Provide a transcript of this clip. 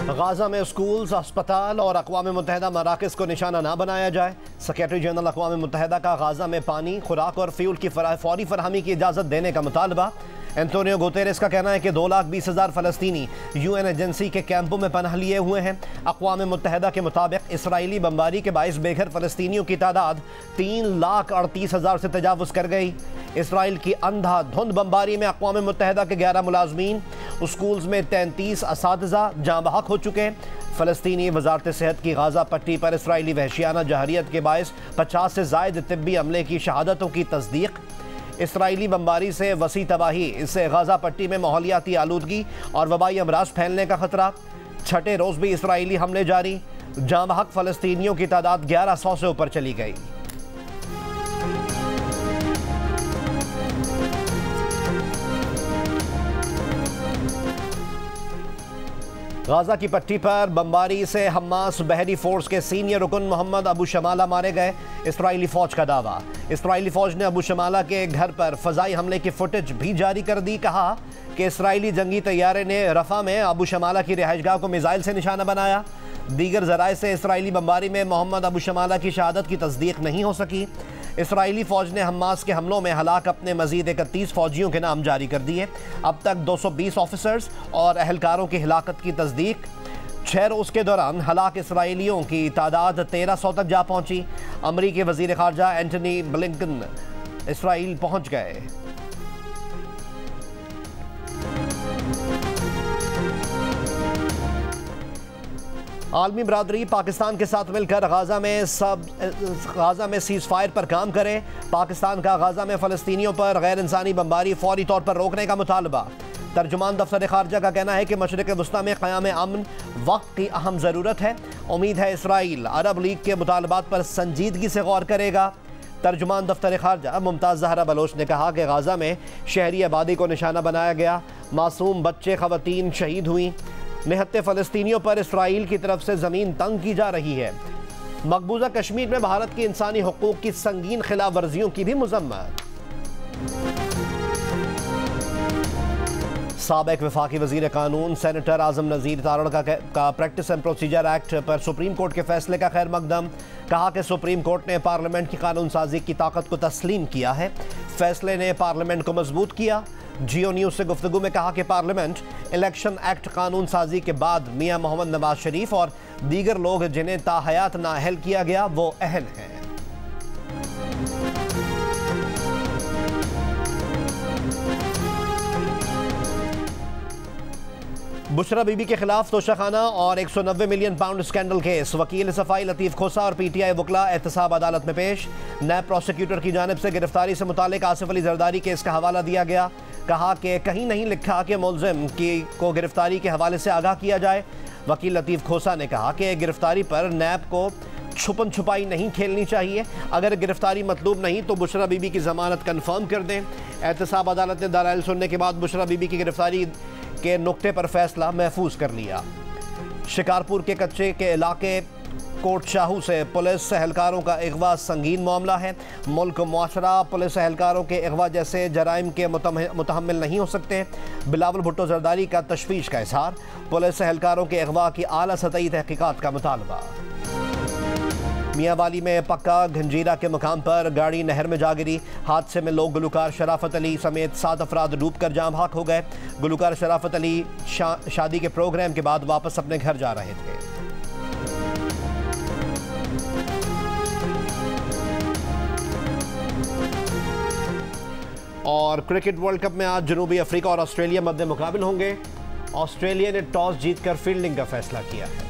Gaza में schools, अस्पताल और अक़वाम मुत्तहिदा मराकज़ को निशाना ना बनाया जाए। सेक्रेटरी जनरल अक़वाम मुत्तहिदा का गाजा में पानी, खुराक और फ्यूल की फौरी फरहमी की इजाज़त देने का मुतालबा। एंटोनियो गुतेरेस का कहना है कि 2,20,000 फ़लस्तीनी UN एजेंसी के कैंपों में पनाह लिए हुए हैं। अक़वाम मुत्तहिदा के मुताबिक इसराइली बमबारी के बाइस बेघर फ़लस्तीनियों की तादाद 3,38,000 से तजावुज़ कर गई। इसराइल की अंधाधुंध बमबारी में अक़वाम मुत्तहिदा के 11 मुलाजमीन, स्कूल्स में 33 असातिज़ा जाँ बहक हो चुके हैं। फ़लस्तीनी वज़ारत सेहत की गाज़ा पट्टी पर इसराइली वहशियाना जहरियत के बाइस 50 से ज़ायद तिब्बी अमले की शहादतों की तस्दीक। इसराइली बमबारी से वसी तबाही, इससे गाज़ा पट्टी में माहौलियाती आलूदगी और वबाई अमराज फैलने का खतरा। छठे रोज़ भी इसराइली हमले जारी, जाँ बहक फ़लस्तीनियों की तादाद 1100 से ऊपर चली गई। गाज़ा की पट्टी पर बमबारी से हमास बहरी फोर्स के सीनियर रुकन मोहम्मद अबू शमाला मारे गए। इसराइली फ़ौज का दावा। इसराइली फ़ौज ने अबू शमाला के घर पर फ़ज़ाई हमले की फुटेज भी जारी कर दी। कहा कि इसराइली जंगी तैयारे ने रफ़ा में अबू शमाला की रिहाइशगाह को मिसाइल से निशाना बनाया। दीगर ज़राए से इसराइली बमबारी में मोहम्मद अबू शमाला की शहादत की तस्दीक नहीं हो सकी। इसराइली फ़ौज ने हमास के हमलों में हलाक अपने मज़ीद 31 फ़ौजियों के नाम जारी कर दिए। अब तक 220 ऑफिसर्स और अहलकारों की हिलाकत की तस्दीक। 6 रोज़ के दौरान हलाक इसराइलियों की तादाद 1300 तक जा पहुँची। अमरीकी वज़ीर ख़ारजा एंटनी ब्लिंकन इसराइल पहुँच गए। आलमी बरादरी पाकिस्तान के साथ मिलकर गाज़ा में सीज़ फायर पर काम करे। पाकिस्तान का गाज़ा में फ़लस्तीनियों पर गैर इंसानी बमबारी फौरी तौर पर रोकने का मुतालबा। तर्जुमान दफ्तर ख़ारजा का कहना है कि मशरिक़ वस्ता में क़याम अमन वक्त की अहम ज़रूरत है। उम्मीद है इसराइल अरब लीग के मुतालबात पर संजीदगी से गौर करेगा। तर्जुमान दफ्तर ख़ारजा मुमताज़ ज़हरा बलोच ने कहा कि गाज़ा में शहरी आबादी को निशाना बनाया गया। मासूम बच्चे, ख़वातीन शहीद हुई। निहत्ते फ़लस्तीनियों पर इसराइल की तरफ से ज़मीन तंग की जा रही है। मकबूजा कश्मीर में भारत की इंसानी हुकूक की संगीन खिलाफ वर्जियों की भी मज़म्मत। साबिक़ वफाकी वज़ीर कानून सेनेटर आज़म नज़ीर तारड़ का प्रैक्टिस एंड प्रोसीजर एक्ट पर सुप्रीम कोर्ट के फैसले का खैर मकदम। कहा कि सुप्रीम कोर्ट ने पार्लियामेंट की कानून साजी की ताकत को तस्लीम किया है। फैसले ने पार्लियामेंट को मजबूत किया। जियो न्यूज़ से गुफ्तगू में कहा कि पार्लियामेंट इलेक्शन एक्ट कानून साजी के बाद मियाँ मोहम्मद नवाज शरीफ और दीगर लोग जिन्हें ताहयात नाअहल किया गया वो अहल हैं। बुशरा बीबी के खिलाफ तोशाखाना और 190 मिलियन पाउंड स्कैंडल केस। वकील सफाई लतीफ़ खोसा और PTI वकला एहतसाब अदालत में पेश। नैब प्रोसिक्यूटर की जानिब से गिरफ्तारी से मुतालिक आसिफ अली जरदारी केस का हवाला दिया गया। कहा कि कहीं नहीं लिखा कि मुलजिम को गिरफ्तारी के हवाले से आगाह किया जाए। वकील लतीफ़ खोसा ने कहा कि गिरफ्तारी पर नैब को छुपन छुपाई नहीं खेलनी चाहिए। अगर गिरफ्तारी मतलूब नहीं तो बुशरा बीबी की ज़मानत कन्फर्म कर दें। एहतसाब अदालत ने दलाइल सुनने के बाद बुशरा बीबी की गिरफ्तारी के नुक्ते पर फैसला महफूज कर लिया। शिकारपुर के कच्चे के इलाके कोट शाहू से पुलिस एहलकारों का अगवा संगीन मामला है। मुल्क मुआशरा पुलिस एहलकारों के अगवा जैसे जराइम के मुतहम्मिल नहीं हो सकते। बिलावल भुट्टो जरदारी का तशवीश का इजहार। पुलिस एहलकारों के अगवा की आला सतही तहकीकात का मुतालबा। मियांवाली में पक्का गंजीरा के मुकाम पर गाड़ी नहर में जा गिरी। हादसे में लोग गुलकार शराफत अली समेत 7 अफराद डूब कर जाँ बहक हो गए। गुलकार शराफत अली शादी के प्रोग्राम के बाद वापस अपने घर जा रहे थे। और क्रिकेट वर्ल्ड कप में आज जनूबी अफ्रीका और ऑस्ट्रेलिया मध्य मुकाबिल होंगे। ऑस्ट्रेलिया ने टॉस जीतकर फील्डिंग का फैसला किया है।